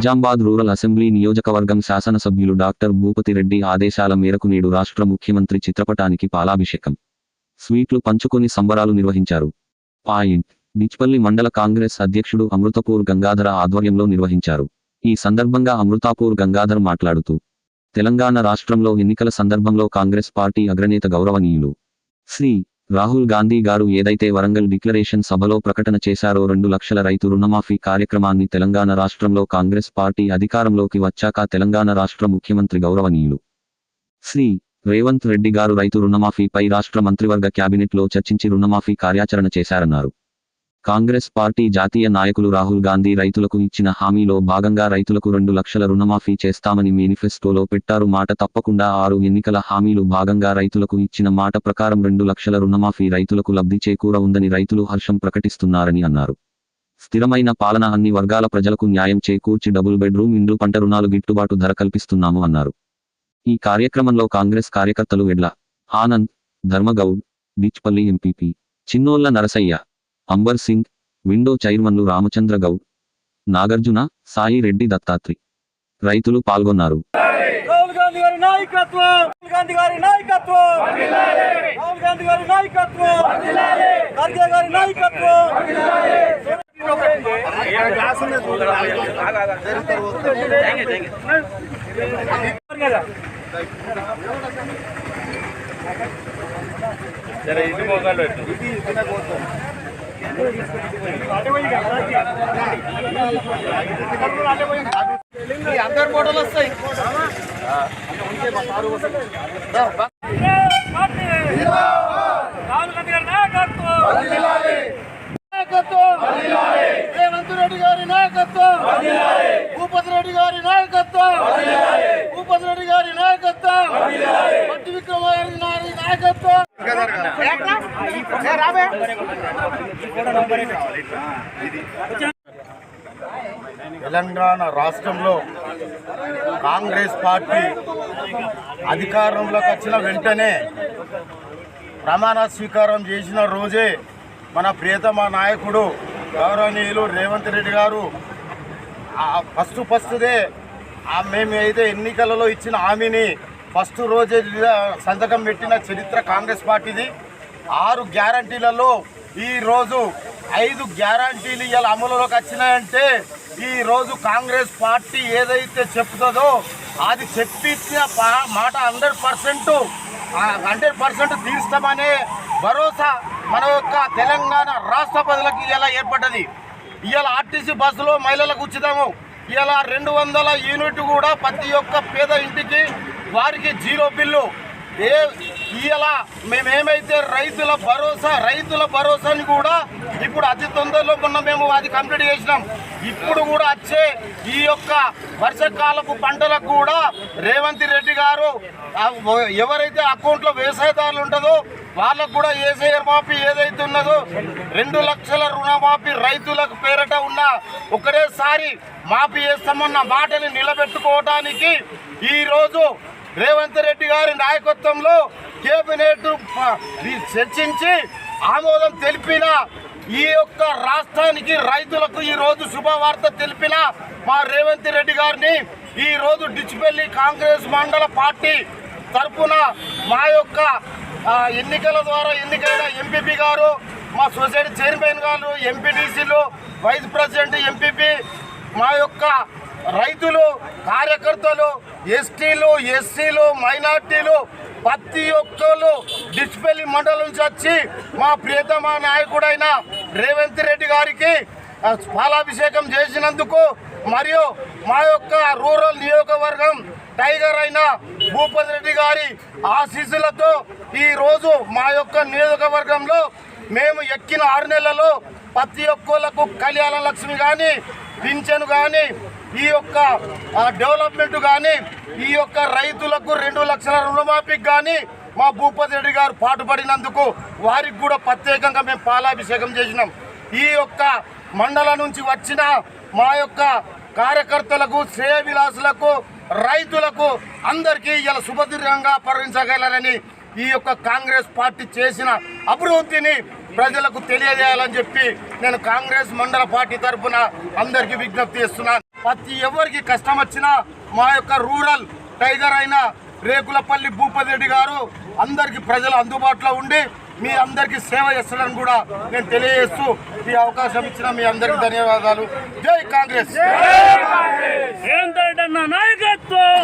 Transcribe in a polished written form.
Nizamabad rural assembly నియోజకవర్గం శాసనసభ్యులు doctor Bhupathi Reddy ఆదేశాల మేరకు నేడు రాష్ట్ర ముఖ్యమంత్రి చిత్రపటానికి పాలాభిషేకం, స్వీట్లు పంచుకొని సంబరాలు నిర్వహించారు. డిచ్పల్లి మండల కాంగ్రెస్ అధ్యక్షుడు అమృతపూర్ గంగాధర ఆధ్వర్యంలో నిర్వహించారు. ఈ సందర్భంగా అమృతాపూర్ గంగాధర్ మాట్లాడుతూ, తెలంగాణ రాష్ట్రంలో ఎన్నికల సందర్భంలో కాంగ్రెస్ పార్టీ అగ్రనేత గౌరవనీయులు శ్రీ రాహుల్ గాంధీ గారు ఏదైతే వరంగల్ డిక్లరేషన్ సభలో ప్రకటన చేశారో 2 లక్షల రైతు రుణమాఫీ కార్యక్రమాన్ని తెలంగాణ రాష్ట్రంలో కాంగ్రెస్ పార్టీ అధికారంలోకి వచ్చాక తెలంగాణ రాష్ట్ర ముఖ్యమంత్రి గౌరవనీయులు శ్రీ రేవంత్ రెడ్డి గారు రైతు రుణమాఫీపై రాష్ట్ర మంత్రివర్గ క్యాబినెట్లో చర్చించి రుణమాఫీ కార్యాచరణ చేశారన్నారు. కాంగ్రెస్ పార్టీ జాతీయ నాయకులు రాహుల్ గాంధీ రైతులకు ఇచ్చిన హామీలో భాగంగా రైతులకు 2 లక్షల రుణమాఫీ చేస్తామని మేనిఫెస్టోలో పెట్టారు. మాట తప్పకుండా 6 ఎన్నికల హామీలు భాగంగా రైతులకు ఇచ్చిన మాట ప్రకారం 2 లక్షల రుణమాఫీ రైతులకు లబ్ధి చేకూర ఉందని రైతులు హర్షం ప్రకటిస్తున్నారని అన్నారు. స్థిరమైన పాలన, అన్ని వర్గాల ప్రజలకు న్యాయం చేకూర్చి డబుల్ బెడ్రూమ్ ఇండ్లు, పంట రుణాలు గిట్టుబాటు ధర కల్పిస్తున్నాము అన్నారు. ఈ కార్యక్రమంలో కాంగ్రెస్ కార్యకర్తలు ఎడ్ల ఆనంద్, ధర్మగౌడ్, డిచ్పల్లి ఎంపీపీ చిన్నోళ్ల నరసయ్య, అంబర్ సింగ్, విండో చైర్మన్లు రామచంద్ర గౌడ్, నాగార్జున, సాయి రెడ్డి, దత్తాత్రి రైతులు పాల్గొన్నారు. రాహుల్ గాంధీ గారి నాయకత్వం, రాహుల్ గాంధీ గారి నాయకత్వం, రాహుల్ గాంధీ గారి నాయకత్వం, ఖర్గే గారి నాయకత్వం. అందరు ఫోటోలు వస్తాయి. రాహుల్ గాంధీ గారి నాయకత్వం, రేవంత్ రెడ్డి గారి నాయకత్వం, భూపతి రెడ్డి గారి నాయకత్వం, భూపతి రెడ్డి గారి నాయకత్వం, పట్టి విక్రమార్క గారి నాయకత్వం. తెలంగాణ రాష్ట్రంలో కాంగ్రెస్ పార్టీ అధికారంలోకి వచ్చిన వెంటనే ప్రమాణ స్వీకారం చేసిన రోజే మన ప్రియతమ నాయకుడు గౌరవనీయులు రేవంత్ రెడ్డి గారు ఫస్ట్దే మేము అయితే ఎన్నికలలో ఇచ్చిన హామీని ఫస్ట్ రోజే సంతకం పెట్టిన చరిత్ర కాంగ్రెస్ పార్టీది. 6 గ్యారంటీలలో ఈరోజు 5 గ్యారంటీలు ఇలా అమలులోకి వచ్చినాయంటే ఈరోజు కాంగ్రెస్ పార్టీ ఏదైతే చెప్తుందో అది చెప్పించిన మాట 100% తీర్స్తామనే భరోసా మన యొక్క తెలంగాణ రాష్ట్ర ప్రజలకు ఇలా ఏర్పడ్డది. ఇవాళ ఆర్టీసీ బస్సులో మహిళలకు ఉచితము, ఇలా 200 యూనిట్ కూడా ప్రతి ఒక్క పేద ఇంటికి వారికి 0 బిల్లు. ఇలా మేమేమైతే రైతుల భరోసాని కూడా ఇప్పుడు అతి తొందరలో మేము అది కంప్లీట్ చేసినాం. ఇప్పుడు కూడా వచ్చే ఈ యొక్క వర్షకాలపు పంటలకు కూడా రేవంత్ రెడ్డి గారు ఎవరైతే అకౌంట్లో వ్యవసాయదారులు ఉంటుందో వాళ్ళకు కూడా ఏసఐఆర్ మాఫీ ఏదైతే ఉన్నదో 2 లక్షల రుణమాఫీ రైతులకు పేరట ఉన్న ఒకటేసారి మాఫీ చేస్తామన్న మాటని నిలబెట్టుకోవడానికి ఈరోజు రేవంత్ రెడ్డి గారి నాయకత్వంలో కేబినెట్ చర్చించి ఆమోదం తెలిపిన ఈ యొక్క రాష్ట్రానికి రైతులకు ఈరోజు శుభవార్త తెలిపిన మా రేవంత్ రెడ్డి గారిని ఈరోజు డిచ్పల్లి కాంగ్రెస్ మండల పార్టీ తరఫున మా యొక్క ఎన్నికల ద్వారా ఎన్నికైన ఎంపీపీ గారు, మా సొసైటీ చైర్మన్ గారు, ఎంపీటీసీలు, వైస్ ప్రెసిడెంట్, ఎంపీపీ, మా యొక్క రైతులు, కార్యకర్తలు, ఎస్టీలు, ఎస్సీలు, మైనార్టీలు ప్రతి ఒక్కరు డిచ్పల్లి మండలం నుంచి వచ్చి మా ప్రియతమ నాయకుడైన రేవంత్ రెడ్డి గారికి పాలాభిషేకం చేసినందుకు మరియు మా యొక్క రూరల్ నియోజకవర్గం టైగర్ అయిన భూపతి రెడ్డి గారి ఆశీస్సులతో ఈరోజు మా యొక్క నియోజకవర్గంలో మేము ఎక్కిన 6 నెలలలో ప్రతి ఒక్కళ్ళకు కళ్యాణ లక్ష్మి కానీ, పింఛను కానీ, ఈ యొక్క డెవలప్మెంట్ కానీ, ఈ యొక్క రైతులకు 2 లక్షల రుణమాఫీకి కానీ మా భూపతి రెడ్డి గారు పాటుపడినందుకు వారికి కూడా ప్రత్యేకంగా మేము పాలాభిషేకం చేసినాం. ఈ యొక్క మండలం నుంచి వచ్చిన మా యొక్క కార్యకర్తలకు, శ్రేయ విలాసులకు, రైతులకు అందరికీ ఇలా శుభదీర్ఘంగా పరిగణించగలరని ఈ యొక్క కాంగ్రెస్ పార్టీ చేసిన అభివృద్ధిని ప్రజలకు తెలియజేయాలని చెప్పి నేను కాంగ్రెస్ మండల పార్టీ తరఫున అందరికీ విజ్ఞప్తి చేస్తున్నాను. ప్రతి ఎవరికి కష్టం వచ్చినా మా యొక్క రూరల్ టైగర్ అయిన రేకులపల్లి భూపతి రెడ్డి గారు అందరికి ప్రజలు అందుబాటులో ఉండి మీ అందరికి సేవ చేస్తారని కూడా నేను తెలియజేస్తూ ఈ అవకాశం ఇచ్చిన మీ అందరికి ధన్యవాదాలు. జై కాంగ్రెస్. రేవంత్ రెడ్డి అన్న నాయకత్వం.